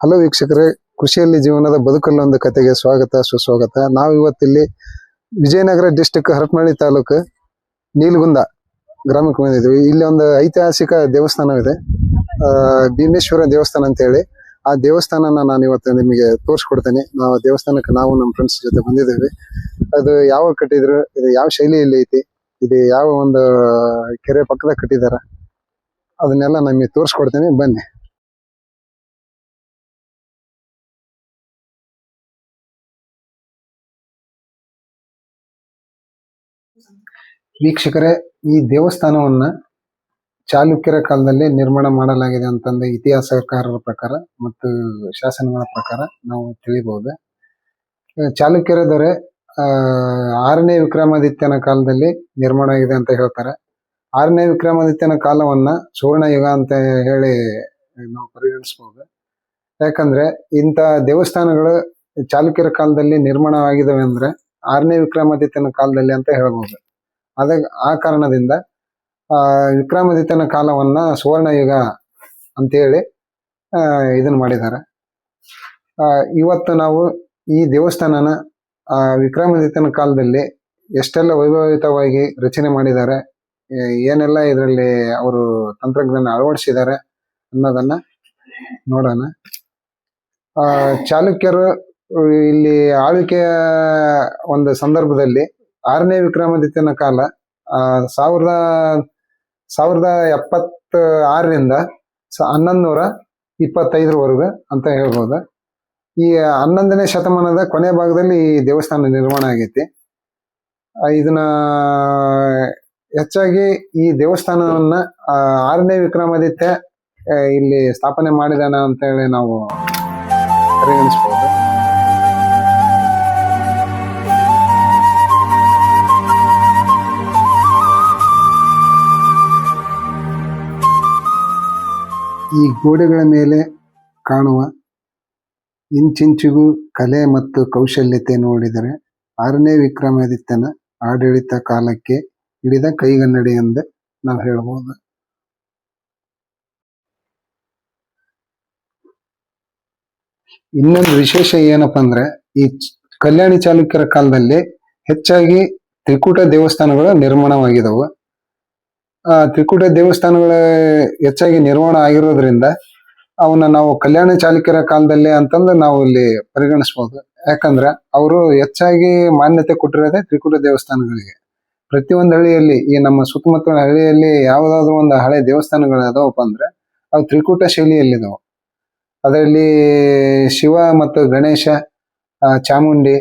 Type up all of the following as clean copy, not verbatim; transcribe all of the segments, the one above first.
Hello ವೀಕ್ಷಕರೇ, ಕೃಷಿಯಲ್ಲಿ ಜೀವನದ ಬದುಕಲ್ಲ ಒಂದು ಕತೆಗೆ ಸ್ವಾಗತ ಸುಸ್ವಾಗತ. ನಾವು ಇವತ್ತಿಲ್ಲಿ ವಿಜಯನಗರ ಡಿಸ್ಟಿಕ್ ಹರಪನಹಳ್ಳಿ ತಾಲೂಕು ನೀಲಗುಂದ ಗ್ರಾಮಕ್ಕೆ ಬಂದಿದ್ವಿ. ಇಲ್ಲಿ ಒಂದು ಐತಿಹಾಸಿಕ ದೇವಸ್ಥಾನವಿದೆ, ಭೀಮೇಶ್ವರ ದೇವಸ್ಥಾನ ಅಂತ ಹೇಳಿ. ಆ ದೇವಸ್ಥಾನನ ನಾನು ಇವತ್ತು ನಿಮಗೆ ತೋರಿಸ್ಕೊಡ್ತೇನೆ. ನಾವು ದೇವಸ್ಥಾನಕ್ಕೆ ನಾವು ನಮ್ಮ ಫ್ರೆಂಡ್ಸ್ ಜೊತೆ ಬಂದಿದ್ದೇವೆ. ಅದು ಯಾವಾಗ ಕಟ್ಟಿದ್ರು, ಇದು ಯಾವ ಶೈಲಿಯಲ್ಲಿ ಐತಿ, ಇದು ಯಾವ ಒಂದು ಕೆರೆ ಪಕ್ಕದಾಗ ಕಟ್ಟಿದಾರ, ಅದನ್ನೆಲ್ಲ ನಿಮಗೆ ತೋರಿಸ್ಕೊಡ್ತೇನೆ, ಬನ್ನಿ. ವೀಕ್ಷಕರೇ, ಈ ದೇವಸ್ಥಾನವನ್ನ ಚಾಲುಕ್ಯರ ಕಾಲದಲ್ಲಿ ನಿರ್ಮಾಣ ಮಾಡಲಾಗಿದೆ ಅಂತಂದ ಇತಿಹಾಸಕಾರರ ಪ್ರಕಾರ ಮತ್ತು ಶಾಸನಗಳ ಪ್ರಕಾರ ನಾವು ತಿಳಿಬಹುದು. ಚಾಲುಕ್ಯರ ದೊರೆ 6ನೇ ವಿಕ್ರಮಾದಿತ್ಯನ ಕಾಲದಲ್ಲಿ ನಿರ್ಮಾಣ ಆಗಿದೆ ಅಂತ ಹೇಳ್ತಾರೆ. 6ನೇ ವಿಕ್ರಮಾದಿತ್ಯನ ಕಾಲವನ್ನ ಸುವರ್ಣಯುಗ ಅಂತ ಹೇಳಿ ನಾವು ಪರಿಗಣಿಸಬಹುದು. ಯಾಕಂದ್ರೆ ಇಂಥ ದೇವಸ್ಥಾನಗಳು ಚಾಲುಕ್ಯರ ಕಾಲದಲ್ಲಿ ನಿರ್ಮಾಣ ಆಗಿದಾವೆ ಅಂದ್ರೆ 6ನೇ ವಿಕ್ರಮಾದಿತ್ಯನ ಕಾಲದಲ್ಲಿ ಅಂತ ಹೇಳ್ಬೋದು. ಆ ಕಾರಣದಿಂದ ವಿಕ್ರಮಾದಿತ್ಯನ ಕಾಲವನ್ನ ಸುವರ್ಣಯುಗ ಅಂತೇಳಿ ಇದನ್ನ ಮಾಡಿದ್ದಾರೆ. ಇವತ್ತು ನಾವು ಈ ದೇವಸ್ಥಾನನ ವಿಕ್ರಮಾದಿತ್ಯನ ಕಾಲದಲ್ಲಿ ಎಷ್ಟೆಲ್ಲ ವೈಭವಿತವಾಗಿ ರಚನೆ ಮಾಡಿದ್ದಾರೆ, ಏನೆಲ್ಲ ಇದರಲ್ಲಿ ಅವರು ತಂತ್ರಜ್ಞಾನ ಅಳವಡಿಸಿದ್ದಾರೆ ಅನ್ನೋದನ್ನ ನೋಡೋಣ. ಚಾಲುಕ್ಯರು ಇಲ್ಲಿ ಆಳ್ವಿಕೆಯ ಒಂದು ಸಂದರ್ಭದಲ್ಲಿ 6ನೇ ವಿಕ್ರಮಾದಿತ್ಯನ ಕಾಲ 1076ರಿಂದ 1125ರವರೆಗೂ ಅಂತ ಹೇಳ್ಬೋದು. ಈ 11ನೇ ಶತಮಾನದ ಕೊನೆ ಭಾಗದಲ್ಲಿ ಈ ದೇವಸ್ಥಾನ ನಿರ್ಮಾಣ ಆಗೈತಿ. ಇದನ್ನ ಹೆಚ್ಚಾಗಿ ಈ ದೇವಸ್ಥಾನವನ್ನ 6ನೇ ವಿಕ್ರಮಾದಿತ್ಯ ಇಲ್ಲಿ ಸ್ಥಾಪನೆ ಮಾಡಿದಾನ ಅಂತ ಹೇಳಿ ನಾವು ಪರಿಗಣಿಸಬಹುದು. ಈ ಗೋಡೆಗಳ ಮೇಲೆ ಕಾಣುವ ಇಂಚಿಂಚಿಗೂ ಕಲೆ ಮತ್ತು ಕೌಶಲ್ಯತೆ ನೋಡಿದರೆ 6ನೇ ವಿಕ್ರಮಾದಿತ್ಯನ ಆಡಳಿತ ಕಾಲಕ್ಕೆ ಹಿಡಿದ ಕೈಗನ್ನಡಿ ಎಂದು ನಾವು ಹೇಳಬಹುದು. ಇನ್ನೊಂದು ವಿಶೇಷ ಏನಪ್ಪಾ ಅಂದ್ರೆ, ಈ ಕಲ್ಯಾಣಿ ಚಾಲುಕ್ಯರ ಕಾಲದಲ್ಲಿ ಹೆಚ್ಚಾಗಿ ತ್ರಿಕೂಟ ದೇವಸ್ಥಾನಗಳು ನಿರ್ಮಾಣವಾಗಿದ್ದವು. ತ್ರಿಕೂಟ ದೇವಸ್ಥಾನಗಳ ಹೆಚ್ಚಾಗಿ ನಿರ್ಮಾಣ ಆಗಿರೋದ್ರಿಂದ ಅವನ್ನ ನಾವು ಕಲ್ಯಾಣ ಚಾಲುಕ್ಯರ ಕಾಲದಲ್ಲಿ ಅಂತಂದು ನಾವು ಇಲ್ಲಿ ಪರಿಗಣಿಸಬಹುದು. ಯಾಕಂದ್ರೆ ಅವರು ಹೆಚ್ಚಾಗಿ ಮಾನ್ಯತೆ ಕೊಟ್ಟಿರೋದೇ ತ್ರಿಕೂಟ ದೇವಸ್ಥಾನಗಳಿಗೆ. ಪ್ರತಿಯೊಂದು ಹಳ್ಳಿಯಲ್ಲಿ, ಈ ನಮ್ಮ ಸುತ್ತಮುತ್ತಲ ಹಳ್ಳಿಯಲ್ಲಿ ಯಾವುದಾದ್ರೂ ಒಂದು ಹಳೆ ದೇವಸ್ಥಾನಗಳು ಅದಾವಪ್ಪ ಅಂದ್ರೆ ಅವು ತ್ರಿಕೂಟ ಶೈಲಿಯಲ್ಲಿದಾವೆ. ಅದರಲ್ಲಿ ಶಿವ ಮತ್ತು ಗಣೇಶ, ಚಾಮುಂಡಿ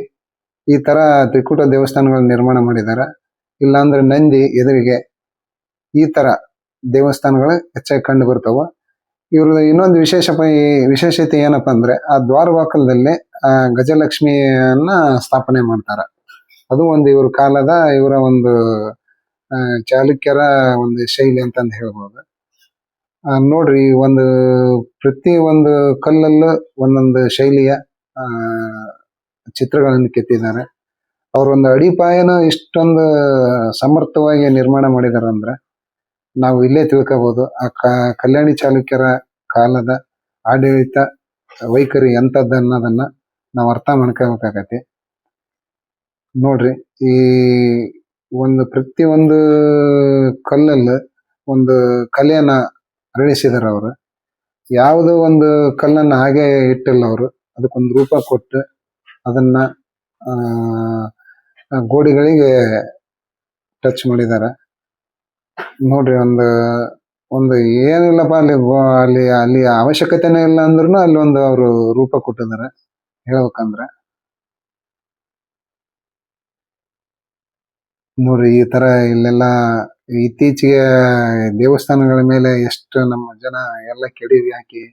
ಈ ತರ ತ್ರಿಕೂಟ ದೇವಸ್ಥಾನಗಳ ನಿರ್ಮಾಣ ಮಾಡಿದ್ದಾರೆ. ಇಲ್ಲಾಂದ್ರೆ ನಂದಿ ಎದುರಿಗೆ ಈ ತರ ದೇವಸ್ಥಾನಗಳು ಹೆಚ್ಚಾಗಿ ಕಂಡು ಬರ್ತಾವ. ಇವ್ರದ್ದು ಇನ್ನೊಂದು ವಿಶೇಷತೆ ಏನಪ್ಪಾ ಅಂದ್ರೆ, ಆ ದ್ವಾರಬಾಕಲದಲ್ಲಿ ಗಜಲಕ್ಷ್ಮಿಯನ್ನ ಸ್ಥಾಪನೆ ಮಾಡ್ತಾರ. ಅದು ಒಂದು ಇವರ ಒಂದು ಚಾಲುಕ್ಯರ ಒಂದು ಶೈಲಿ ಅಂತಂದು ಹೇಳ್ಬೋದು. ನೋಡ್ರಿ, ಪ್ರತಿ ಒಂದು ಕಲ್ಲಲ್ಲೂ ಒಂದೊಂದು ಶೈಲಿಯ ಚಿತ್ರಗಳನ್ನು ಕೆತ್ತಿದ್ದಾರೆ. ಅವ್ರೊಂದು ಅಡಿಪಾಯನ ಇಷ್ಟೊಂದು ಸಮರ್ಥವಾಗಿ ನಿರ್ಮಾಣ ಮಾಡಿದಾರ ಅಂದ್ರೆ ನಾವು ಇಲ್ಲೇ ತಿಳ್ಕೋಬಹುದು ಕಲ್ಯಾಣಿ ಚಾಲುಕ್ಯರ ಕಾಲದ ಆಡಳಿತ ವೈಖರಿ ಎಂತದ್ದು ಅನ್ನೋದನ್ನ ನಾವು ಅರ್ಥ ಮಾಡ್ಕೋಬೇಕಾಗತ್ತೆ. ನೋಡ್ರಿ, ಈ ಪ್ರತಿಯೊಂದು ಕಲ್ಲಲ್ಲಿ ಒಂದು ಕಲೆಯನ್ನ ಅರಳಿಸಿದಾರ ಅವರು. ಯಾವುದೋ ಒಂದು ಕಲ್ಲನ್ನ ಹಾಗೆ ಇಟ್ಟಿಲ್ಲ ಅವರು, ಅದಕ್ಕೊಂದು ರೂಪ ಕೊಟ್ಟು ಅದನ್ನ ಗೋಡೆಗಳಿಗೆ ಟಚ್ ಮಾಡಿದ್ದಾರೆ. ನೋಡ್ರಿ, ಒಂದು ಏನಿಲ್ಲಪ್ಪ ಅಲ್ಲಿ ಅವಶ್ಯಕತೆನೇ ಇಲ್ಲ ಅಂದ್ರೂ ಅಲ್ಲಿ ಒಂದು ಅವರು ರೂಪ ಕೊಟ್ಟಿದ್ದಾರೆ ಹೇಳ್ಬೇಕಂದ್ರೆ. ನೋಡ್ರಿ, ಈ ತರ ಇಲ್ಲೆಲ್ಲ ಇತ್ತೀಚೆಗೆ ದೇವಸ್ಥಾನಗಳ ಮೇಲೆ ಎಷ್ಟು ನಮ್ಮ ಜನ ಎಲ್ಲ ಕೆಡವಿ ಹಾಕಿ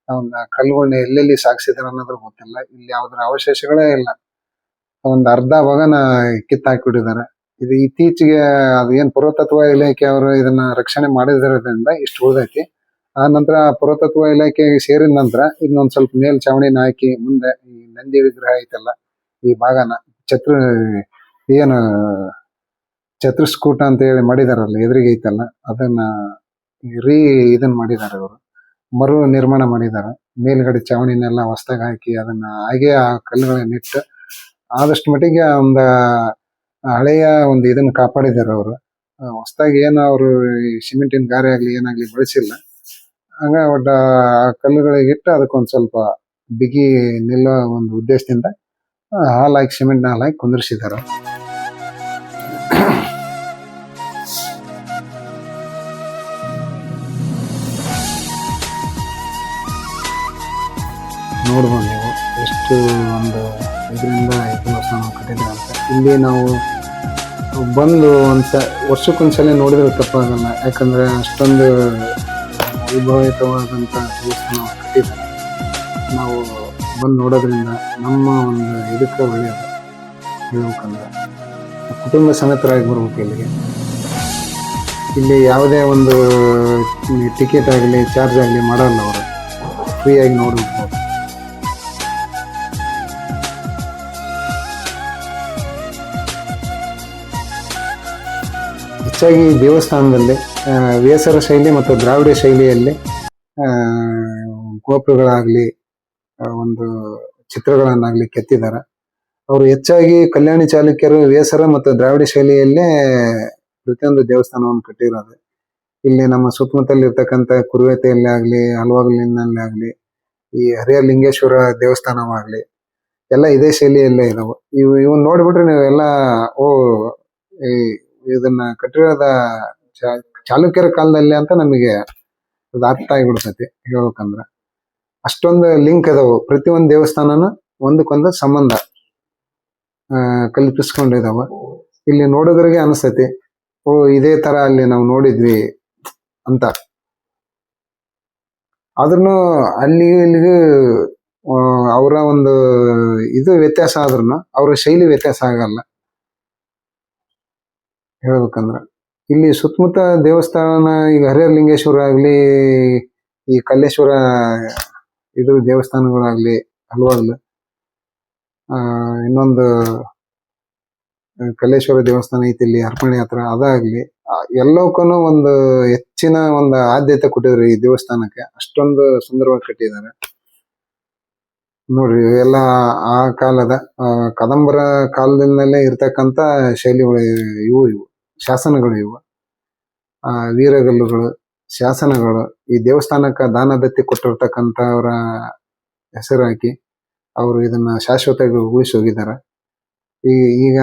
ಅವನ್ನ ಕಲ್ಲುಗಳನ್ನ ಎಲ್ಲೆಲ್ಲಿ ಸಾಗಿಸಿದಾರ ಅನ್ನೋದ್ರ ಗೊತ್ತಿಲ್ಲ. ಇಲ್ಲಿ ಯಾವ್ದ್ರ ಅವಶೇಷಗಳೇ ಇಲ್ಲ, ಒಂದು ಅರ್ಧ ಭಾಗನ ಕಿತ್ತಾಕಿಬಿಟ್ಟಿದ್ದಾರೆ. ಇದು ಇತ್ತೀಚೆಗೆ ಅದು ಏನ್ ಪುರಾತತ್ವ ಇಲಾಖೆ ಅವರು ಇದನ್ನ ರಕ್ಷಣೆ ಮಾಡಿದ್ರಿಂದ ಇಷ್ಟು ಉಳಿದೈತಿ. ಆ ನಂತರ ಪುರಾತತ್ವ ಇಲಾಖೆಗೆ ಸೇರಿದ ನಂತರ ಇದನ್ನೊಂದ್ ಸ್ವಲ್ಪ ಮೇಲ್ಛಾವಣಿನ ಹಾಕಿ ಮುಂದೆ ಈ ನಂದಿ ವಿಗ್ರಹ ಐತಲ್ಲ, ಈ ಭಾಗನ ಚತುಷ್ಕೂಟ ಅಂತ ಹೇಳಿ ಮಾಡಿದಾರಲ್ಲ ಎದುರಿಗೆ ಐತಲ್ಲ, ಅದನ್ನ ಇದನ್ನ ಮಾಡಿದ್ದಾರೆ ಅವರು, ಮರು ನಿರ್ಮಾಣ ಮಾಡಿದ್ದಾರೆ. ಮೇಲ್ಗಡೆ ಚಾವಣಿನೆಲ್ಲ ಹೊಸ್ದಾಗಿ ಹಾಕಿ ಅದನ್ನ ಹಾಗೆ ಆ ಕಲ್ಲುಗಳನ್ನಿಟ್ಟು ಆದಷ್ಟು ಮಟ್ಟಿಗೆ ಒಂದು ಹಳೆಯ ಒಂದು ಇದನ್ನ ಕಾಪಾಡಿದ್ದಾರೆ ಅವರು. ಹೊಸ್ದಾಗಿ ಏನು ಅವರು ಈ ಸಿಮೆಂಟಿನ ಗಾರೆ ಆಗ್ಲಿ ಏನಾಗ್ಲಿ ಬಳಸಿಲ್ಲ. ಹಂಗ ಒಟ್ಟ ಆ ಕಲ್ಲುಗಳಿಗೆ ಇಟ್ಟು ಅದಕ್ಕೊಂದ್ ಸ್ವಲ್ಪ ಬಿಗಿ ನಿಲ್ಲೋ ಒಂದು ಉದ್ದೇಶದಿಂದ ಹಾಲ್ ಹಾಕಿ ಸಿಮೆಂಟ್ನ ಹಾಲ್ ಹಾಕಿ ಕುಂದಿರ್ಸಿದಾರ. ನೋಡ್ಬೋದು ನೀವು ಎಷ್ಟು ಒಂದು ಇದರಿಂದ ದೇವಸ್ಥಾನ ಕಟ್ಟಿದ್ದಾರೆ ಅಂತ. ಇಲ್ಲಿ ನಾವು ಬಂದು ವರ್ಷಕ್ಕೊಂದ್ಸಲ ನೋಡಿದ್ರೆ ತಪ್ಪಾಗಲ್ಲ, ಯಾಕಂದ್ರೆ ಅಷ್ಟೊಂದು ವೈಭವಿತವಾದಂಥ ದೇವಸ್ಥಾನ ಕಟ್ಟಿದ್ದಾರೆ. ನಾವು ಬಂದು ನೋಡೋದ್ರಿಂದ ನಮ್ಮ ಒಂದು ಇದಕ್ಕೆ ಒಳ್ಳೆಯದು. ಹೇಳ್ಬೇಕಂದ್ರೆ ಕುಟುಂಬ ಸಮೇತರಾಗಿ ಬರ್ಬೇಕು ಇಲ್ಲಿಗೆ. ಇಲ್ಲಿ ಯಾವುದೇ ಒಂದು ಟಿಕೆಟ್ ಆಗಲಿ ಚಾರ್ಜ್ ಆಗಲಿ ಮಾಡಲ್ಲ, ಅವರು ಫ್ರೀಯಾಗಿ ನೋಡ್ಬೇಕು. ಹೆಚ್ಚಾಗಿ ದೇವಸ್ಥಾನದಲ್ಲಿ ವೇಸರ ಶೈಲಿ ಮತ್ತು ದ್ರಾವಿಡ ಶೈಲಿಯಲ್ಲಿ ಗೋಪುರಗಳಾಗ್ಲಿ ಒಂದು ಚಿತ್ರಗಳನ್ನಾಗ್ಲಿ ಕೆತ್ತಿದ್ದಾರೆ. ಅವರು ಹೆಚ್ಚಾಗಿ ಕಲ್ಯಾಣಿ ಚಾಲುಕ್ಯರು ವೇಸರ ಮತ್ತು ದ್ರಾವಿಡ ಶೈಲಿಯಲ್ಲೇ ಪ್ರತಿಯೊಂದು ದೇವಸ್ಥಾನವನ್ನು ಕಟ್ಟಿರೋದು. ಇಲ್ಲಿ ನಮ್ಮ ಸುತ್ತಮುತ್ತಲ ಇರ್ತಕ್ಕಂಥ ಕುರುವೆತೆಯಲ್ಲಿ ಆಗ್ಲಿ, ಹಲವಾಗಲಿನಲ್ಲಿ ಆಗ್ಲಿ, ಈ ಹರಿಹರಲಿಂಗೇಶ್ವರ ದೇವಸ್ಥಾನವಾಗ್ಲಿ ಎಲ್ಲ ಇದೇ ಶೈಲಿಯಲ್ಲೇ ಇದಾವೆ. ಇವನ್ ನೋಡ್ಬಿಟ್ರೆ ನೀವೆಲ್ಲ ಇದನ್ನ ಕಟ್ಟಿರೋದ ಚಾಲುಕ್ಯರ ಕಾಲದಲ್ಲಿ ಅಂತ ನಮಗೆ ಅದು ಅರ್ಥ ಆಗಿಬಿಡ್ತೈತಿ. ಹೇಳ್ಬೇಕಂದ್ರ ಅಷ್ಟೊಂದು ಲಿಂಕ್ ಅದಾವು. ಪ್ರತಿಯೊಂದು ದೇವಸ್ಥಾನನ ಒಂದಕ್ಕೊಂದು ಸಂಬಂಧ ಕಲ್ಪಿಸ್ಕೊಂಡಿದಾವ. ಇಲ್ಲಿ ನೋಡೋದ್ರಿಗೆ ಅನಿಸ್ತೈತಿ ಇದೇ ತರ ಅಲ್ಲಿ ನಾವು ನೋಡಿದ್ವಿ ಅಂತ. ಆದ್ರೂ ಅಲ್ಲಿ ಇಲ್ಲಿಗೂ ಅವರ ಒಂದು ಇದು ವ್ಯತ್ಯಾಸ ಆದ್ರೂ ಅವರ ಶೈಲಿ ವ್ಯತ್ಯಾಸ ಆಗಲ್ಲ. ಹೇಳ್ಬೇಕಂದ್ರ ಇಲ್ಲಿ ಸುತ್ತಮುತ್ತ ದೇವಸ್ಥಾನ ಈಗ ಹರಿಹರಲಿಂಗೇಶ್ವರ ಆಗ್ಲಿ, ಈ ಕಲ್ಲೇಶ್ವರ ಇದ್ರ ದೇವಸ್ಥಾನಗಳಾಗ್ಲಿ, ಹಲವಾಗ್ಲು ಇನ್ನೊಂದು ಕಲ್ಲೇಶ್ವರ ದೇವಸ್ಥಾನ ಐತಿ ಇಲ್ಲಿ ಹರಪನಹಳ್ಳಿ ಹತ್ರ, ಅದಾಗ್ಲಿ ಎಲ್ಲಕ್ಕೂ ಒಂದು ಹೆಚ್ಚಿನ ಒಂದು ಆದ್ಯತೆ ಕೊಟ್ಟಿದ್ರು ಈ ದೇವಸ್ಥಾನಕ್ಕೆ. ಅಷ್ಟೊಂದು ಸುಂದರವಾಗಿ ಕಟ್ಟಿದ್ದಾರೆ ನೋಡ್ರಿ. ಎಲ್ಲ ಆ ಕಾಲದ ಕದಂಬರ ಕಾಲದಿಂದಲೇ ಇರ್ತಕ್ಕಂಥ ಶೈಲಿಗಳು ಇವು ಶಾಸನಗಳು ಇವು. ವೀರಗಲ್ಲುಗಳು, ಶಾಸನಗಳು ಈ ದೇವಸ್ಥಾನಕ್ಕೆ ದಾನ ದತ್ತಿ ಕೊಟ್ಟಿರ್ತಕ್ಕಂಥವ್ರ ಹೆಸರು ಹಾಕಿ ಅವರು ಇದನ್ನ ಶಾಶ್ವತವಾಗಿ ಉಳಿಸಿ ಹೋಗಿದ್ದಾರೆ. ಈಗ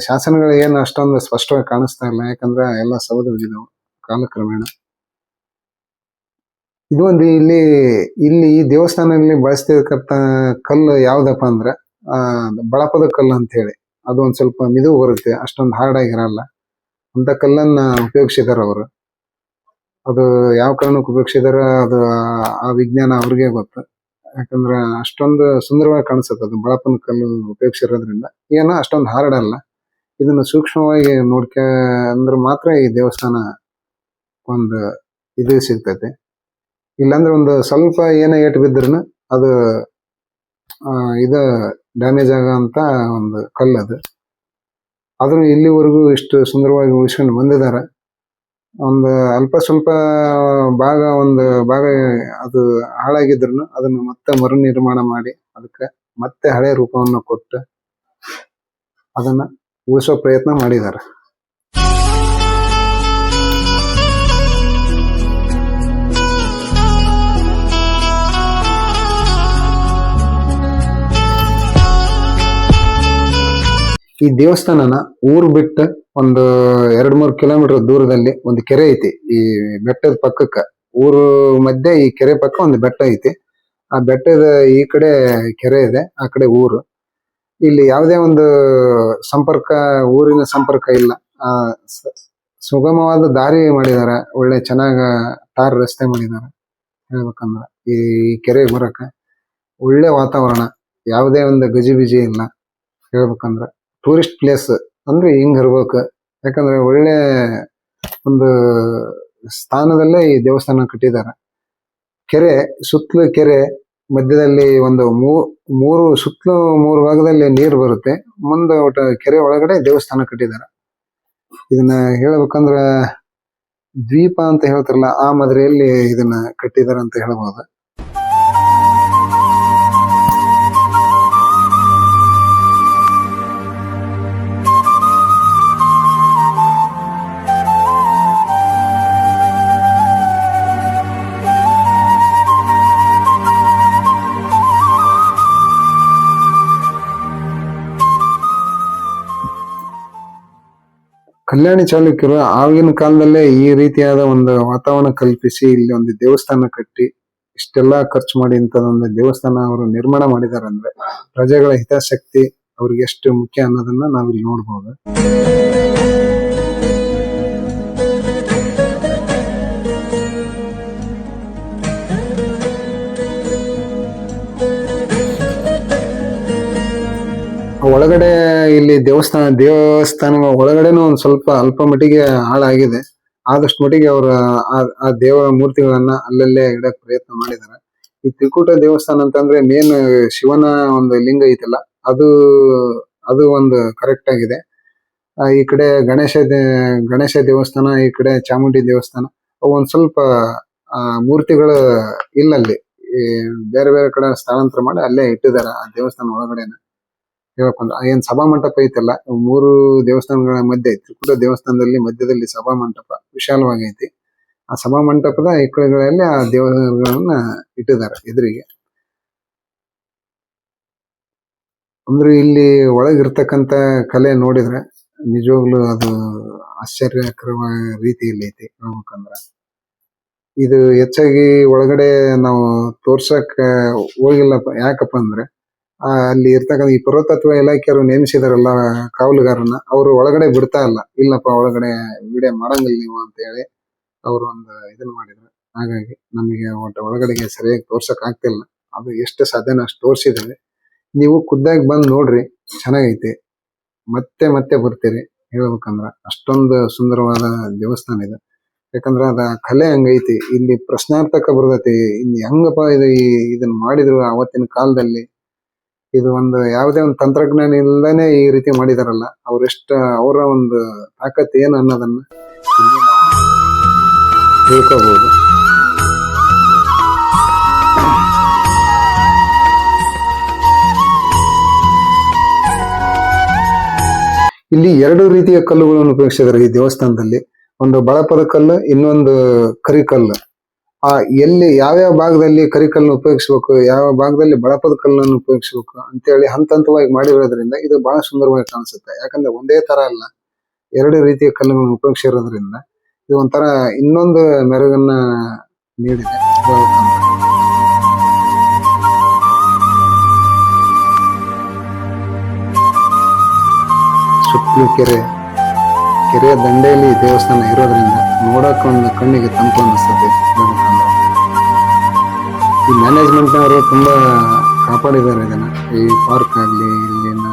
ಶಾಸನಗಳು ಏನು ಅಷ್ಟೊಂದು ಸ್ಪಷ್ಟವಾಗಿ ಕಾಣಿಸ್ತಾ ಇಲ್ಲ, ಯಾಕಂದ್ರೆ ಎಲ್ಲ ಸೌದು ಹೋಗಿದಾವೆ ಕಾಲಕ್ರಮೇಣ. ಇದು ಒಂದು ಇಲ್ಲಿ ಈ ದೇವಸ್ಥಾನದಲ್ಲಿ ಬಳಸ್ತಿರ್ತಕ್ಕಂಥ ಕಲ್ಲು ಯಾವ್ದಪ್ಪ ಅಂದ್ರೆ ಬಳಪದ ಕಲ್ಲು ಅಂತ ಹೇಳಿ. ಅದು ಒಂದ್ ಸ್ವಲ್ಪ ಮಿದು ಬರುತ್ತೆ, ಅಷ್ಟೊಂದು ಹಾರ್ಡ್ ಆಗಿರಲ್ಲ. ಅಂತ ಕಲ್ಲನ್ನ ಉಪಯೋಗಿಸಿದಾರ ಅವರು. ಅದು ಯಾವ ಕಾರಣಕ್ಕೆ ಉಪಯೋಗಿಸಿದಾರ ಅದು ಆ ವಿಜ್ಞಾನ ಅವ್ರಿಗೆ ಗೊತ್ತು. ಯಾಕಂದ್ರೆ ಅಷ್ಟೊಂದು ಸುಂದರವಾಗಿ ಕಾಣಿಸುತ್ತೆ ಅದು ಬಳಪನ ಕಲ್ಲು ಉಪಯೋಗಿಸಿರೋದ್ರಿಂದ. ಏನೋ ಅಷ್ಟೊಂದು ಹಾರ್ಡ್ ಅಲ್ಲ. ಇದನ್ನ ಸೂಕ್ಷ್ಮವಾಗಿ ಅಂದ್ರೆ ಮಾತ್ರ ಈ ದೇವಸ್ಥಾನ ಒಂದು ಇದು ಸಿಗ್ತೈತೆ. ಇಲ್ಲಾಂದ್ರೆ ಒಂದು ಸ್ವಲ್ಪ ಏನೇ ಏಟು ಬಿದ್ರೂ ಅದು ಇದು ಡ್ಯಾಮೇಜ್ ಆಗಂತ ಒಂದು ಕಲ್ಲು ಅದು. ಆದ್ರೂ ಇಲ್ಲಿವರೆಗೂ ಇಷ್ಟು ಸುಂದರವಾಗಿ ಉಳಿಸ್ಕೊಂಡು ಬಂದಿದ್ದಾರೆ. ಒಂದು ಅಲ್ಪ ಸ್ವಲ್ಪ ಒಂದು ಭಾಗ ಅದು ಹಾಳಾಗಿದ್ರು ಅದನ್ನು ಮತ್ತೆ ಮರು ನಿರ್ಮಾಣ ಮಾಡಿ ಅದಕ್ಕೆ ಮತ್ತೆ ಹಳೆ ರೂಪವನ್ನು ಕೊಟ್ಟು ಅದನ್ನ ಉಳಿಸೋ ಪ್ರಯತ್ನ ಮಾಡಿದ್ದಾರೆ. ಈ ದೇವಸ್ಥಾನನ ಊರು ಬಿಟ್ಟು ಒಂದು 2-3 ಕಿಲೋಮೀಟರ್ ದೂರದಲ್ಲಿ ಒಂದು ಕೆರೆ ಐತಿ. ಈ ಬೆಟ್ಟದ ಪಕ್ಕಕ್ಕ ಊರು ಮಧ್ಯೆ ಈ ಕೆರೆ ಪಕ್ಕ ಒಂದು ಬೆಟ್ಟ ಐತಿ. ಆ ಬೆಟ್ಟದ ಈ ಕಡೆ ಕೆರೆ ಇದೆ, ಆ ಕಡೆ ಊರು. ಇಲ್ಲಿ ಯಾವುದೇ ಒಂದು ಸಂಪರ್ಕ, ಊರಿನ ಸಂಪರ್ಕ ಇಲ್ಲ. ಸುಗಮವಾದ ದಾರಿ ಮಾಡಿದಾರೆ, ಒಳ್ಳೆ ಚೆನ್ನಾಗ ಟಾರ್ ರಸ್ತೆ ಮಾಡಿದಾರೆ. ಹೇಳ್ಬೇಕಂದ್ರ ಈ ಕೆರೆ ಬರಕ ಒಳ್ಳೆ ವಾತಾವರಣ, ಯಾವುದೇ ಒಂದು ಗಜಿಬಿಜಿ ಇಲ್ಲ. ಹೇಳ್ಬೇಕಂದ್ರ ಟೂರಿಸ್ಟ್ ಪ್ಲೇಸ್ ಅಂದ್ರೆ ಹಿಂಗ್ ಇರ್ಬೇಕು. ಯಾಕಂದ್ರೆ ಒಳ್ಳೆ ಒಂದು ಸ್ಥಾನದಲ್ಲೇ ಈ ದೇವಸ್ಥಾನ ಕಟ್ಟಿದ್ದಾರೆ. ಕೆರೆ ಸುತ್ತಲೂ ಕೆರೆ ಮಧ್ಯದಲ್ಲಿ ಒಂದು ಮೂರು ಭಾಗದಲ್ಲಿ ನೀರು ಬರುತ್ತೆ. ಮುಂದೆ ಒಟ್ಟು ಕೆರೆ ಒಳಗಡೆ ದೇವಸ್ಥಾನ ಕಟ್ಟಿದ್ದಾರೆ. ಇದನ್ನ ಹೇಳ್ಬೇಕಂದ್ರ ದ್ವೀಪ ಅಂತ ಹೇಳ್ತಾರಲ್ಲ, ಆ ಮಾದರಿಯಲ್ಲಿ ಇದನ್ನ ಕಟ್ಟಿದ್ದಾರೆ ಅಂತ ಹೇಳ್ಬೋದು. ಕಲ್ಯಾಣಿ ಚಾಲುಕ್ಯರು ಆಗಿನ ಕಾಲದಲ್ಲೇ ಈ ರೀತಿಯಾದ ಒಂದು ವಾತಾವರಣ ಕಲ್ಪಿಸಿ ಇಲ್ಲಿ ಒಂದು ದೇವಸ್ಥಾನ ಕಟ್ಟಿ ಇಷ್ಟೆಲ್ಲಾ ಖರ್ಚು ಮಾಡಿ ಇಂಥದೊಂದು ದೇವಸ್ಥಾನ ಅವರು ನಿರ್ಮಾಣ ಮಾಡಿದ್ದಾರೆ ಅಂದ್ರೆ ಪ್ರಜೆಗಳ ಹಿತಾಸಕ್ತಿ ಅವ್ರಿಗೆ ಎಷ್ಟು ಮುಖ್ಯ ಅನ್ನೋದನ್ನ ನಾವಿಲ್ಲಿ ನೋಡ್ಬೋದು. ಒಳಗಡೆ ಇಲ್ಲಿ ದೇವಸ್ಥಾನ ಒಳಗಡೆನೂ ಒಂದ್ ಸ್ವಲ್ಪ ಅಲ್ಪ ಮಟ್ಟಿಗೆ ಹಾಳಾಗಿದೆ. ಆದಷ್ಟು ಮಟ್ಟಿಗೆ ಅವರ ಆ ದೇವರ ಮೂರ್ತಿಗಳನ್ನ ಅಲ್ಲಲ್ಲೇ ಇಡಕ್ ಪ್ರಯತ್ನ ಮಾಡಿದ್ದಾರೆ. ಈ ತ್ರಿಕೂಟ ದೇವಸ್ಥಾನ ಅಂತಂದ್ರೆ ಮೇನ್ ಶಿವನ ಒಂದು ಲಿಂಗ ಐತಲ್ಲ, ಅದು ಅದು ಒಂದು ಕರೆಕ್ಟ್ ಆಗಿದೆ. ಈ ಕಡೆ ಗಣೇಶ ದೇವಸ್ಥಾನ, ಈ ಕಡೆ ಚಾಮುಂಡಿ ದೇವಸ್ಥಾನ ಅವು ಒಂದ್ ಸ್ವಲ್ಪ ಮೂರ್ತಿಗಳು ಇಲ್ಲಲ್ಲಿ ಈ ಬೇರೆ ಬೇರೆ ಕಡೆ ಸ್ಥಳಾಂತರ ಮಾಡಿ ಅಲ್ಲೇ ಇಟ್ಟಿದ್ದಾರೆ ಆ ದೇವಸ್ಥಾನ ಒಳಗಡೆನ. ಹೇಳ್ಬೇಕಂದ್ರ ಏನ್ ಸಭಾ ಮಂಟಪ ಐತಲ್ಲ, ಮೂರು ದೇವಸ್ಥಾನಗಳ ಮಧ್ಯೆ ತ್ರಿಕೂಟ ದೇವಸ್ಥಾನದಲ್ಲಿ ಮಧ್ಯದಲ್ಲಿ ಸಭಾ ಮಂಟಪ ವಿಶಾಲವಾಗೈತಿ. ಆ ಸಭಾ ಮಂಟಪದ ಇಕ್ಕಳಗಳಲ್ಲಿ ಆ ದೇವಗಳನ್ನ ಇಟ್ಟಿದ್ದಾರೆ ಎದುರಿಗೆ. ಅಂದ್ರೆ ಇಲ್ಲಿ ಒಳಗಿರ್ತಕ್ಕಂತ ಕಲೆ ನೋಡಿದ್ರೆ ನಿಜವಾಗ್ಲೂ ಅದು ಆಶ್ಚರ್ಯಕರವಾದ ರೀತಿಯಲ್ಲಿ ಐತಿ ಹೇಳ್ಬೇಕಂದ್ರ. ಇದು ಹೆಚ್ಚಾಗಿ ಒಳಗಡೆ ನಾವು ತೋರ್ಸಕ್ ಹೋಗಿಲ್ಲಪ್ಪ. ಯಾಕಪ್ಪ ಅಂದ್ರೆ ಅಲ್ಲಿ ಇರ್ತಕ್ಕಂಥ ಈ ಪುರಾತತ್ವ ಇಲಾಖೆಯವರು ನೇಮಿಸಿದಾರಲ್ಲ ಕಾವಲುಗಾರನ, ಅವರು ಒಳಗಡೆ ಬಿಡ್ತಾ ಇಲ್ಲ. ಇಲ್ಲಪ್ಪ ಒಳಗಡೆ ವಿಡಿಯೋ ಮಾಡಂಗಿಲ್ಲ ನೀವು ಅಂತ ಹೇಳಿ ಅವರು ಒಂದು ಇದನ್ನ ಮಾಡಿದ್ರು. ಹಾಗಾಗಿ ನಮಗೆ ಒಳಗಡೆಗೆ ಸರಿಯಾಗಿ ತೋರ್ಸಕ್ ಆಗ್ತಿಲ್ಲ. ಅದು ಎಷ್ಟು ಸಾಧ್ಯನೋ ಅಷ್ಟು ತೋರ್ಸಿದ್ದೇವೆ. ನೀವು ಖುದ್ದಾಗಿ ಬಂದ್ ನೋಡ್ರಿ, ಚೆನ್ನಾಗೈತಿ. ಮತ್ತೆ ಮತ್ತೆ ಬರ್ತೀರಿ ಹೇಳ್ಬೇಕಂದ್ರ. ಅಷ್ಟೊಂದು ಸುಂದರವಾದ ದೇವಸ್ಥಾನ ಇದೆ. ಯಾಕಂದ್ರ ಅದ ಕಲೆ ಹಂಗೈತಿ. ಇಲ್ಲಿ ಪ್ರಶ್ನಾರ್ಥಕ ಬರ್ತೈತಿ, ಇಲ್ಲಿ ಹೆಂಗಪ್ಪ ಇದನ್ನ ಮಾಡಿದ್ರು ಅವತ್ತಿನ ಕಾಲದಲ್ಲಿ. ಇದು ಒಂದು ಯಾವುದೇ ಒಂದು ತಂತ್ರಜ್ಞಾನ ಇಲ್ಲದೇನೆ ಈ ರೀತಿ ಮಾಡಿದಾರಲ್ಲ, ಅವರೆಷ್ಟ ಅವರ ಒಂದು ತಾಕತ್ ಏನು ಅನ್ನೋದನ್ನ ಇಲ್ಲಿ ನಾವು ತಿಳ್ಕೋಬಹುದು. ಇಲ್ಲಿ ಎರಡು ರೀತಿಯ ಕಲ್ಲುಗಳನ್ನು ಉಪಯೋಗಿಸಿದ್ದಾರೆ ಈ ದೇವಸ್ಥಾನದಲ್ಲಿ. ಒಂದು ಬಳಪದ ಕಲ್ಲು, ಇನ್ನೊಂದು ಕರಿಕಲ್ಲು. ಎಲ್ಲಿ ಯಾವ್ಯಾವ ಭಾಗದಲ್ಲಿ ಕರಿಕಲ್ಲನ್ನು ಉಪಯೋಗಿಸ್ಬೇಕು, ಯಾವ ಭಾಗದಲ್ಲಿ ಬಳಪದ ಕಲ್ಲನ್ನು ಉಪಯೋಗಿಸ್ಬೇಕು ಅಂತೇಳಿ ಹಂತ ಹಂತವಾಗಿ ಮಾಡಿರೋದ್ರಿಂದ ಇದು ಬಹಳ ಸುಂದರವಾಗಿ ಕಾಣಿಸುತ್ತೆ. ಯಾಕಂದ್ರೆ ಒಂದೇ ತರ ಅಲ್ಲ, ಎರಡು ರೀತಿಯ ಕಲ್ಲುಗಳನ್ನು ಉಪಯೋಗಿಸಿರೋದ್ರಿಂದ ಇದು ಒಂಥರ ಇನ್ನೊಂದು ಮೆರುಗನ್ನ ನೀಡಿದೆ. ಸುತ್ತಲೂ ಕೆರೆಯ ದಂಡೆಯಲ್ಲಿ ದೇವಸ್ಥಾನ ಇರೋದ್ರಿಂದ ನೋಡಕ್ ಒಂದು ಕಣ್ಣಿಗೆ ತಂಪು ಅನಿಸ್ತದೆ ಹೇಳ್ಬೇಕಂದ್ರೆ. ಈ ಮ್ಯಾನೇಜ್ಮೆಂಟ್ ನವರು ತುಂಬಾ ಕಾಪಾಡಿದ್ದಾರೆ ಇದನ್ನ. ಈ ಪಾರ್ಕ್ ಆಗ್ಲಿ, ಇಲ್ಲಿನ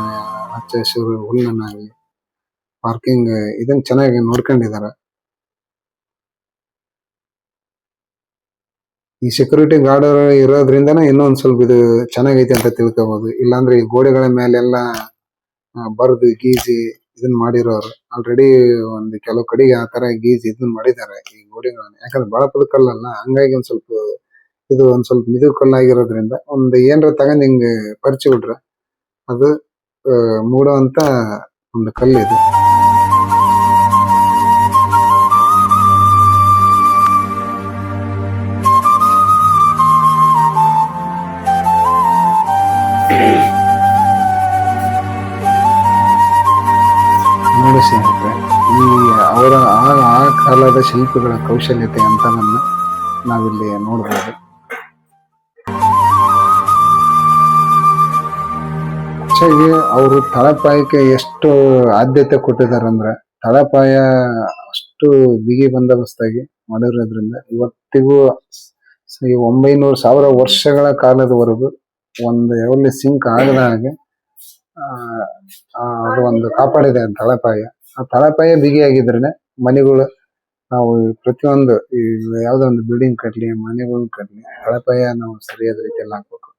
ಹಚ್ಚ ಹಸಿರು ಹುಲ್ಲನ್ನಾಗ್ಲಿ, ಪಾರ್ಕಿಂಗ್ ಇದನ್ನ ಚೆನ್ನಾಗಿ ನೋಡ್ಕೊಂಡಿದ್ದಾರೆ. ಈ ಸೆಕ್ಯೂರಿಟಿ ಗಾರ್ಡ್ ಇರೋದ್ರಿಂದನೇ ಇನ್ನೊಂದ್ ಸ್ವಲ್ಪ ಇದು ಚೆನ್ನಾಗೈತೆ ಅಂತ ತಿಳ್ಕೋಬಹುದು. ಇಲ್ಲಾಂದ್ರೆ ಈ ಗೋಡೆಗಳ ಮೇಲೆಲ್ಲ ಬರೆದು ಗೀಜಿ ಇದನ್ನ ಮಾಡಿರೋರು ಆಲ್ರೆಡಿ ಒಂದು ಕೆಲವು ಕಡೆಗೆ ಆ ತರ ಗೀಜಿ ಇದನ್ನ ಮಾಡಿದ್ದಾರೆ ಈ ಗೋಡೆಗಳನ್ನ. ಯಾಕಂದ್ರೆ ಬಳಪದ ಕಲ್ಲಲ್ಲ, ಹಂಗಾಗಿ ಒಂದ್ ಸ್ವಲ್ಪ ಮಿದು ಕಲ್ಲಾಗಿರೋದ್ರಿಂದ ಒಂದು ಏನ್ರ ತಗೊಂಡ್ ಹಿಂಗ್ ಪರಿಚಿ ಬಿಟ್ರೆ ಅದು ಮೂಡೋ ಅಂತ ಒಂದು ಕಲ್ಲಿದೆ. ನೋಡಿ ಸ್ನೇಹಿತರೆ, ಈ ಅವರ ಆ ಕಾಲದ ಶಿಲ್ಪಿಗಳ ಕೌಶಲ್ಯತೆ ಅಂತದನ್ನ ನಾವಿಲ್ಲಿ ನೋಡಬಹುದು. ಹೆಚ್ಚಾಗಿ ಅವರು ತಳಪಾಯಕ್ಕೆ ಎಷ್ಟು ಆದ್ಯತೆ ಕೊಟ್ಟಿದ್ದಾರೆ ಅಂದ್ರೆ, ತಳಪಾಯ ಅಷ್ಟು ಬಿಗಿ ಬಂದೋಬಸ್ತಾಗಿ ಮಾಡಿರೋದ್ರಿಂದ ಇವತ್ತಿಗೂ 900,000 ವರ್ಷಗಳ ಕಾಲದವರೆಗೂ ಒಂದು ಯಾವಲ್ಲಿ ಸಿಂಕ್ ಆಗದ ಹಾಗೆ ಅದು ಒಂದು ಕಾಪಾಡಿದೆ ತಳಪಾಯ. ಆ ತಳಪಾಯ ಬಿಗಿಯಾಗಿದ್ರೇನೆ ಮನೆಗಳು, ನಾವು ಪ್ರತಿಯೊಂದು ಈ ಯಾವ್ದೋ ಒಂದು ಬಿಲ್ಡಿಂಗ್ ಕಟ್ಲಿ, ಮನೆಗಳನ್ನ ಕಟ್ಲಿ, ತಳಪಾಯ ನಾವು ಸರಿಯಾದ ರೀತಿಯಲ್ಲಿ ಹಾಕ್ಬೇಕು.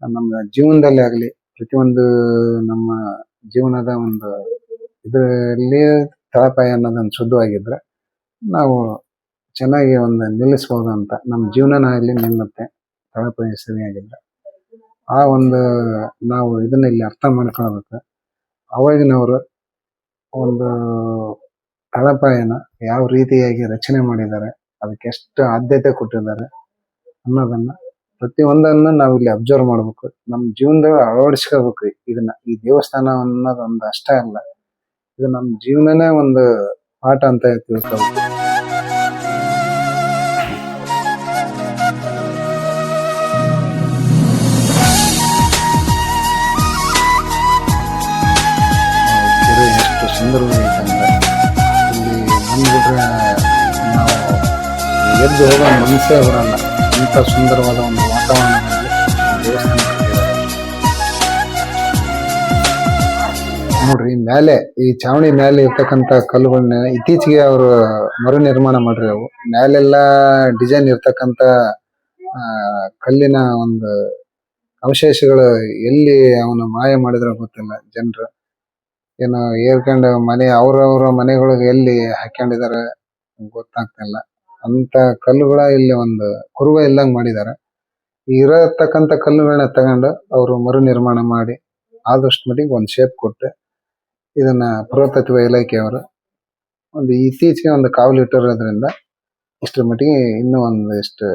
ನಮ್ಮ ಜೀವನದಲ್ಲಿ ಆಗ್ಲಿ, ಪ್ರತಿಯೊಂದು ನಮ್ಮ ಜೀವನದ ಒಂದು ಇದರಲ್ಲಿ ತಳಪಾಯ ಅನ್ನೋದೊಂದು ಶುದ್ಧವಾಗಿದ್ರೆ ನಾವು ಚೆನ್ನಾಗಿ ಒಂದು ನಿಲ್ಲಿಸ್ಬೋದು ಅಂತ. ನಮ್ಮ ಜೀವನನ ಅಲ್ಲಿ ನಿಲ್ಲುತ್ತೆ ತಳಪಾಯ ಸರಿಯಾಗಿದ್ರೆ. ಆ ಒಂದು ನಾವು ಇದನ್ನ ಇಲ್ಲಿ ಅರ್ಥ ಮಾಡ್ಕೊಳ್ಬೇಕು. ಅವಾಗಿನವರು ಒಂದು ತಳಪಾಯನ ಯಾವ ರೀತಿಯಾಗಿ ರಚನೆ ಮಾಡಿದ್ದಾರೆ, ಅದಕ್ಕೆ ಎಷ್ಟು ಆದ್ಯತೆ ಕೊಟ್ಟಿದ್ದಾರೆ ಅನ್ನೋದನ್ನ ಪ್ರತಿಯೊಂದನ್ನು ನಾವು ಇಲ್ಲಿ ಅಬ್ಸರ್ವ್ ಮಾಡ್ಬೇಕು. ನಮ್ಮ ಜೀವನದಾಗ ಅಳವಡಿಸ್ಕೋಬೇಕು ಇದನ್ನ. ಈ ದೇವಸ್ಥಾನ ಅನ್ನೋದು ಒಂದು ಅಷ್ಟೇ ಅಲ್ಲ, ಇದು ನಮ್ಮ ಜೀವನನೇ ಒಂದು ಪಾಠ ಅಂತ ತಿಳ್ಕೊಬೇಕು. ಕೆರೆ ಎಷ್ಟು ಸುಂದರವಾಗೈತೆ ಅಂದ್ರೆ ಇಲ್ಲಿ ಬಂದ್ಬಿಟ್ರೆ ನಾವು ಎದ್ದು ಹೋಗೋ ಮನಸ್ಸೇ ಬರಲ್ಲ. ಇಂಥ ಸುಂದರವಾದ ಒಂದು ವಾತಾವರಣದಲ್ಲಿ ದೇವಸ್ಥಾನ ಕಟ್ಟಿದ್ದಾರೆ. ನೋಡ್ರಿ ಮೇಲೆ ಈ ಚಾವಣಿ ಮೇಲೆ ಇರ್ತಕ್ಕಂಥ ಕಲ್ಲುಗಳನ್ನ ಇತ್ತೀಚೆಗೆ ಅವರು ಮರು ನಿರ್ಮಾಣ ಮಾಡ್ರಿ. ಅವು ಮೇಲೆಲ್ಲ ಡಿಸೈನ್ ಇರ್ತಕ್ಕಂಥ ಕಲ್ಲಿನ ಒಂದು ಅವಶೇಷಗಳು ಎಲ್ಲಿ ಅವನು ಮಾಯ ಮಾಡಿದ್ರೆ ಗೊತ್ತಿಲ್ಲ. ಜನರು ಏನೋ ಏರ್ಕೊಂಡು ಮನೆ ಅವ್ರವ್ರ ಮನೆಗಳಿಗೆ ಎಲ್ಲಿ ಹಾಕೊಂಡಿದ್ದಾರೆ ಗೊತ್ತಾಗ್ತಿಲ್ಲ. ಅಂತ ಕಲ್ಲುಗಳ ಇಲ್ಲಿ ಒಂದು ಕುರುವೆ ಇಲ್ಲಂಗ್ ಮಾಡಿದ್ದಾರೆ. ಇರತಕ್ಕಂಥ ಕಲ್ಲುಗಳನ್ನ ತಗೊಂಡು ಅವರು ಮರು ನಿರ್ಮಾಣ ಮಾಡಿ ಆದಷ್ಟು ಮಟ್ಟಿಗೆ ಒಂದು ಶೇಪ್ ಕೊಟ್ಟು ಇದನ್ನ ಪುರಾತತ್ವ ಇಲಾಖೆಯವರು ಒಂದು ಇತ್ತೀಚೆಗೆ ಒಂದು ಕಾವಲು ಇಟ್ಟಿರೋದ್ರಿಂದ ಇಷ್ಟರ ಮಟ್ಟಿಗೆ ಇನ್ನೂ ಒಂದಿಷ್ಟು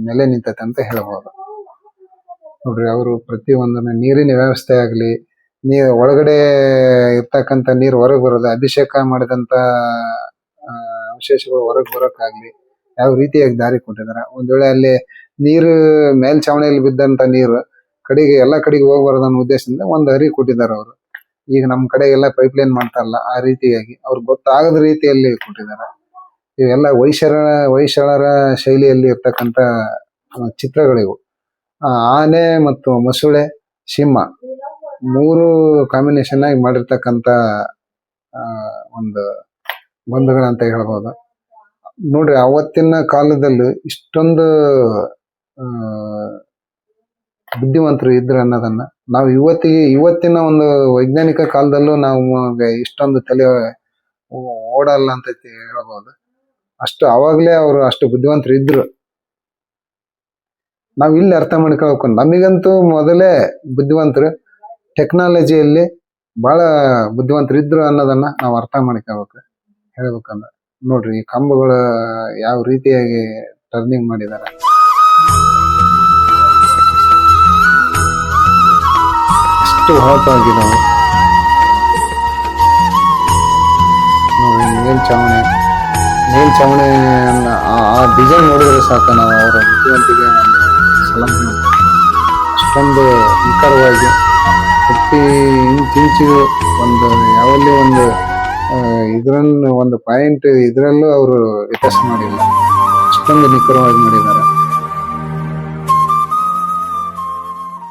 ನೆಲೆ ನಿಂತೈತೆ ಅಂತ ಹೇಳ್ಬೋದು. ನೋಡ್ರಿ ಅವರು ಪ್ರತಿಯೊಂದನ್ನ ನೀರಿನ ವ್ಯವಸ್ಥೆ ಆಗ್ಲಿ, ನೀರು ಒಳಗಡೆ ಇರ್ತಕ್ಕಂಥ ನೀರು ಹೊರಗೆ ಬರೋದು, ಅಭಿಷೇಕ ಮಾಡಿದಂತ ಅವಶೇಷಗಳು ಹೊರಗೆ ಬರೋಕ್ಕಾಗ್ಲಿ ಯಾವ ರೀತಿಯಾಗಿ ದಾರಿ ಕೊಟ್ಟಿದ್ದಾರೆ. ಒಂದ್ ವೇಳೆ ಅಲ್ಲಿ ನೀರು ಮೇಲ್ಛಾವಣಿಯಲ್ಲಿ ಬಿದ್ದಂತ ನೀರು ಕಡೆಗೆ ಎಲ್ಲಾ ಕಡೆಗೆ ಹೋಗ್ಬಾರ್ದು ಅನ್ನೋ ಉದ್ದೇಶದಿಂದ ಒಂದು ಹರಿ ಕೊಟ್ಟಿದ್ದಾರೆ ಅವರು. ಈಗ ನಮ್ಮ ಕಡೆ ಎಲ್ಲ ಪೈಪ್ ಲೈನ್ ಮಾಡ್ತಾರಲ್ಲ ಆ ರೀತಿಯಾಗಿ ಅವ್ರಿಗೆ ಗೊತ್ತಾಗದ ರೀತಿಯಲ್ಲಿ ಕೊಟ್ಟಿದ್ದಾರೆ. ಇವೆಲ್ಲ ಹೊಯ್ಸಳರ ಶೈಲಿಯಲ್ಲಿ ಇರ್ತಕ್ಕಂಥ ಚಿತ್ರಗಳಿವು. ಆನೆ ಮತ್ತು ಮೊಸಳೆ, ಸಿಂಹ ಮೂರು ಕಾಂಬಿನೇಷನ್ ಆಗಿ ಮಾಡಿರ್ತಕ್ಕಂಥ ಒಂದು ಬಂಧುಗಳಂತ ಹೇಳ್ಬೋದು. ನೋಡ್ರಿ ಅವತ್ತಿನ ಕಾಲದಲ್ಲಿ ಇಷ್ಟೊಂದು ಬುದ್ಧಿವಂತರು ಇದ್ರು ಅನ್ನೋದನ್ನ ನಾವು ಇವತ್ತಿನ ಒಂದು ವೈಜ್ಞಾನಿಕ ಕಾಲದಲ್ಲೂ ನಾವು ಇಷ್ಟೊಂದು ತಲೆ ಓಡಲ್ಲ ಅಂತ ಹೇಳ್ಬೋದು. ಅಷ್ಟು ಅವಾಗ್ಲೇ ಅವರು ಅಷ್ಟು ಬುದ್ಧಿವಂತರು ಇದ್ರು. ನಾವ್ ಇಲ್ಲಿ ಅರ್ಥ ಮಾಡ್ಕೊಳ್ಬೇಕು, ನಮಗಂತೂ ಮೊದಲೇ ಬುದ್ಧಿವಂತರು ಟೆಕ್ನಾಲಜಿಯಲ್ಲಿ ಬಹಳ ಬುದ್ಧಿವಂತರು ಇದ್ರು ಅನ್ನೋದನ್ನ ನಾವು ಅರ್ಥ ಮಾಡ್ಕೋಬೇಕು. ಹೇಳ್ಬೇಕಂದ್ರೆ ನೋಡ್ರಿ ಈ ಕಂಬಗಳು ಯಾವ ರೀತಿಯಾಗಿ ಟರ್ನಿಂಗ್ ಮಾಡಿದ್ದಾರೆ. ಎಷ್ಟು ಹೊಳಪಾಗಿದಾವೆ ನೋಡಿ. ಮೇಲ್ಛಾವಣಿ ಆ ಡಿಸೈನ್ ನೋಡಿದ್ರೆ ಸಾಕು ನಾವು ಅವರ ಬುದ್ಧಿವಂತಿಗೆ ಸಲಾಮ್. ಅಷ್ಟೊಂದು ನಿಖರವಾಗಿ ಪ್ರತಿ ಇಂಚು ಒಂದು ಯಾವಲ್ಲಿ ಒಂದು ಇದ್ರನ್ನು ಒಂದು ಪಾಯಿಂಟ್ ಇದ್ರಲ್ಲೂ ಅವರು ವ್ಯತ್ಯಾಸ ಮಾಡಿಲ್ಲ. ಅಷ್ಟೊಂದು ನಿಖರವಾಗಿ ಮಾಡಿದ್ದಾರೆ.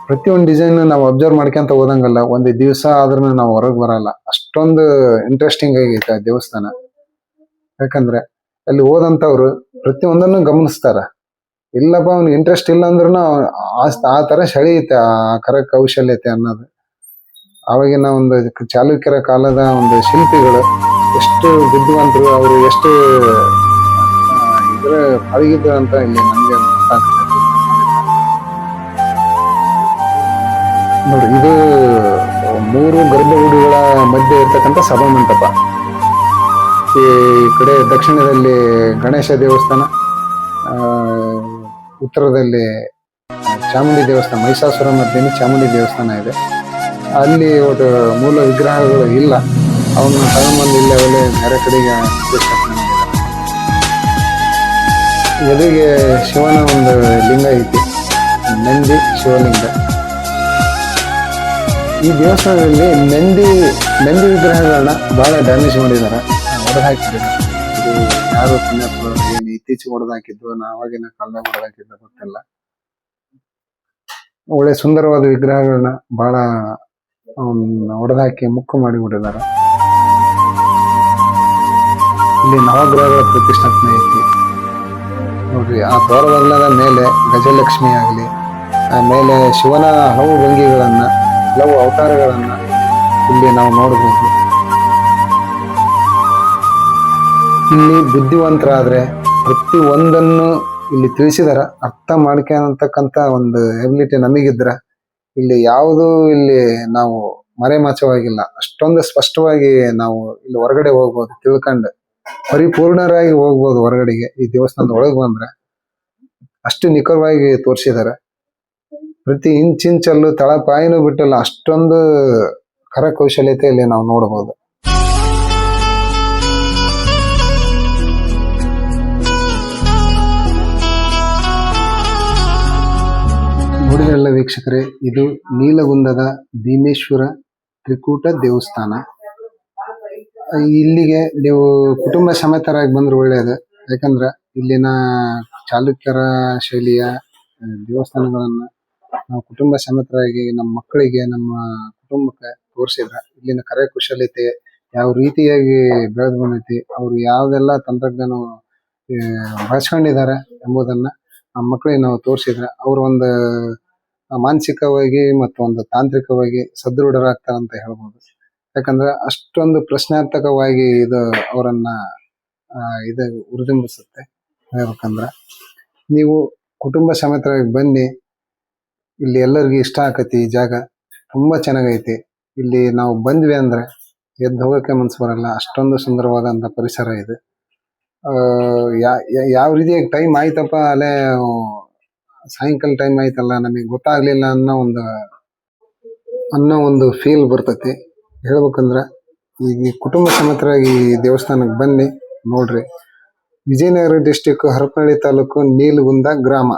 ಪ್ರತಿಯೊಂದು ಡಿಸೈನ್ ನಾವು ಅಬ್ಸರ್ವ್ ಮಾಡ್ಕೊಂತ ಹೋದಂಗಲ್ಲ, ಒಂದು ದಿವಸ ಆದ್ರೂ ನಾವು ಹೊರಗೆ ಬರಲ್ಲ. ಅಷ್ಟೊಂದು ಇಂಟ್ರೆಸ್ಟಿಂಗ್ ಆಗೈತೆ ಆ ದೇವಸ್ಥಾನ. ಯಾಕಂದ್ರೆ ಅಲ್ಲಿ ಹೋದಂತವ್ರು ಪ್ರತಿಯೊಂದನ್ನು ಗಮನಿಸ್ತಾರ. ಇಲ್ಲಪ್ಪ ಅವ್ನಿಗೆ ಇಂಟ್ರೆಸ್ಟ್ ಇಲ್ಲ ಅಂದ್ರೂ ಆ ತರ ಸೆಳೆಯುತ್ತೆ ಆ ಕರ ಕೌಶಲ್ಯತೆ ಅನ್ನೋದು. ಆವಾಗಿನ ಒಂದು ಚಾಲುಕ್ಯರ ಕಾಲದ ಒಂದು ಶಿಲ್ಪಿಗಳು ಎಷ್ಟು ಬುದ್ಧಿವಂತರು, ಅವರು ಎಷ್ಟು ಇದ್ರ ಪಳಗಿದ್ರು ಅಂತ ಇಲ್ಲಿ ನಮ್ಗೆ ಗೊತ್ತಾಗ್ತದೆ. ನೋಡಿ ಇದು 3 ಗರ್ಭಗುಡಿಗಳ ಮಧ್ಯೆ ಇರ್ತಕ್ಕಂಥ ಸಭಾಮಂಟಪ. ಈ ಕಡೆ ದಕ್ಷಿಣದಲ್ಲಿ ಗಣೇಶ ದೇವಸ್ಥಾನ, ಉತ್ತರದಲ್ಲಿ ಚಾಮುಂಡಿ ದೇವಸ್ಥಾನ, ಮಹಿಷಾಸುರ ಮರ್ದಿನಿ ಚಾಮುಂಡಿ ದೇವಸ್ಥಾನ ಇದೆ. ಅಲ್ಲಿ ಒಟ್ಟು ಮೂಲ ವಿಗ್ರಹಗಳು ಇಲ್ಲ, ಅವನ್ನ ತಗೊಂಬಂದು ಇಲ್ಲೇ ಬೇರೆ ಕಡೆಗೆ ಪ್ರತಿಷ್ಠಾಪನೆ ಮಾಡಿದ್ದಾರೆ. ಎದುರಿಗೆ ಶಿವನ ಒಂದು ಲಿಂಗ ಐತಿ, ನಂದಿ ಶಿವಲಿಂಗ. ಈ ದೇವಸ್ಥಾನದಲ್ಲಿ ನಂದಿ ವಿಗ್ರಹಗಳನ್ನ ಬಹಳ ಡ್ಯಾಮೇಜ್ ಮಾಡಿದ್ದಾರೆ, ಹೊಡೆದಾಕಿದ್ದಾರೆ. ಇದು ಯಾರು ಪುಣ್ಯಾತ್ಮರು ಏನು ಇತ್ತೀಚೆಗೆ ಹೊಡೆದಾಕಿದ್ದು, ಅವಾಗಿನ ಕಾಲದಾಗ ಹೊಡೆದಾಕಿದ್ದು ಗೊತ್ತಿಲ್ಲ. ಒಳ್ಳೆ ಸುಂದರವಾದ ವಿಗ್ರಹಗಳನ್ನ ಬಹಳ ಹೊಡೆದಾಕಿ ಮುಕ್ಕು ಮಾಡಿಬಿಟ್ಟಿದ್ದಾರೆ. ಇಲ್ಲಿ ನವಗ್ರಹಗಳ ಪ್ರತಿಷ್ಠಾಪನೆ ಐತಿ ನೋಡ್ರಿ. ಆ ದ್ವಾರಬಾಗಿಲದ ಮೇಲೆ ಗಜಲಕ್ಷ್ಮಿ ಆಗಲಿ, ಆಮೇಲೆ ಶಿವನ ಹಲವು ಭಂಗಿಗಳನ್ನ, ಹಲವು ಅವತಾರಗಳನ್ನ ಇಲ್ಲಿ ನಾವು ನೋಡಬಹುದು. ಇಲ್ಲಿ ಬುದ್ಧಿವಂತರಾದ್ರೆ ಪ್ರತಿ ಒಂದನ್ನು ಇಲ್ಲಿ ತಿಳಿಸಿದಾರ. ಅರ್ಥ ಮಾಡ್ಕೊಂತಕ್ಕಂತ ಒಂದು ಎಬಿಲಿಟಿ ನಮಗಿದ್ರ ಇಲ್ಲಿ ಯಾವುದು ಇಲ್ಲಿ ನಾವು ಮರೆಮಾಚವಾಗಿಲ್ಲ. ಅಷ್ಟೊಂದು ಸ್ಪಷ್ಟವಾಗಿ ನಾವು ಇಲ್ಲಿ ಹೊರಗಡೆ ಹೋಗ್ಬೋದು, ತಿಳ್ಕೊಂಡು ಪರಿಪೂರ್ಣರಾಗಿ ಹೋಗ್ಬೋದು ಹೊರಗಡೆಗೆ. ಈ ದೇವಸ್ಥಾನದ ಒಳಗೆ ಬಂದ್ರೆ ಅಷ್ಟು ನಿಖರವಾಗಿ ತೋರಿಸಿದ್ದಾರೆ. ಪ್ರತಿ ಇಂಚಲ್ಲೂ ತಳಪಾಯಿನೂ ಬಿಟ್ಟಲ್ಲ, ಅಷ್ಟೊಂದು ಕರಕೌಶಲ್ಯತೆಯಲ್ಲಿ ನಾವು ನೋಡಬಹುದು. ವೀಕ್ಷಕರೇ, ಇದು ನೀಲಗುಂದದ ಭೀಮೇಶ್ವರ ತ್ರಿಕೂಟ ದೇವಸ್ಥಾನ. ಇಲ್ಲಿಗೆ ನೀವು ಕುಟುಂಬ ಸಮೇತರಾಗಿ ಬಂದ್ರೆ ಒಳ್ಳೆಯದು. ಯಾಕಂದ್ರೆ ಇಲ್ಲಿನ ಚಾಲುಕ್ಯರ ಶೈಲಿಯ ದೇವಸ್ಥಾನಗಳನ್ನ ನಾವು ಕುಟುಂಬ ಸಮೇತರಾಗಿ ನಮ್ಮ ಮಕ್ಕಳಿಗೆ, ನಮ್ಮ ಕುಟುಂಬಕ್ಕೆ ತೋರಿಸಿದ್ರ ಇಲ್ಲಿನ ಕರಕುಶಲತೆ ಯಾವ ರೀತಿಯಾಗಿ ಬೆಳೆದು ಬಂದೈತಿ, ಅವ್ರು ಯಾವ್ದೆಲ್ಲ ತಂತ್ರಜ್ಞಾನ ಬಳಸ್ಕೊಂಡಿದ್ದಾರೆ ಎಂಬುದನ್ನ ನಮ್ಮ ಮಕ್ಕಳಿಗೆ ನಾವು ತೋರಿಸಿದ್ರೆ ಅವ್ರ ಒಂದು ಮಾನಸಿಕವಾಗಿ ಮತ್ತು ಒಂದು ತಾಂತ್ರಿಕವಾಗಿ ಸದೃಢರಾಗ್ತಾರೆ ಅಂತ ಹೇಳ್ಬೋದು. ಯಾಕಂದ್ರೆ ಅಷ್ಟೊಂದು ಪ್ರಶ್ನಾರ್ಥಕವಾಗಿ ಇದು ಅವರನ್ನ ಇದು ಹುರಿದುಂಬಿಸುತ್ತೆ. ಹೇಳ್ಬೇಕಂದ್ರ ನೀವು ಕುಟುಂಬ ಸಮೇತರಾಗಿ ಬನ್ನಿ, ಇಲ್ಲಿ ಎಲ್ಲರಿಗೂ ಇಷ್ಟ ಆಕತಿ. ಈ ಜಾಗ ತುಂಬಾ ಚೆನ್ನಾಗೈತಿ. ಇಲ್ಲಿ ನಾವು ಬಂದ್ವಿ ಅಂದ್ರೆ ಎದ್ದು ಹೋಗಕ್ಕೆ ಮನ್ಸು ಬರಲ್ಲ, ಅಷ್ಟೊಂದು ಸುಂದರವಾದಂತ ಪರಿಸರ ಇದೆ. ಯಾವ ರೀತಿಯಾಗಿ ಟೈಮ್ ಆಯ್ತಪ್ಪ ಅಲ್ಲೇ ಸಾಯಂಕಾಲ ಟೈಮ್ ಆಯ್ತಲ್ಲ ನಮಗೆ ಗೊತ್ತಾಗ್ಲಿಲ್ಲ ಅನ್ನೋ ಒಂದು ಫೀಲ್ ಬರ್ತೈತಿ. ಹೇಳ್ಬೇಕಂದ್ರ ಈಗ ಕುಟುಂಬ ಸಮೇತರಾಗಿ ದೇವಸ್ಥಾನಕ್ಕೆ ಬನ್ನಿ, ನೋಡ್ರಿ. ವಿಜಯನಗರ ಡಿಸ್ಟಿಕ್ ಹರಪನಹಳ್ಳಿ ತಾಲೂಕು ನೀಲಗುಂದ ಗ್ರಾಮ.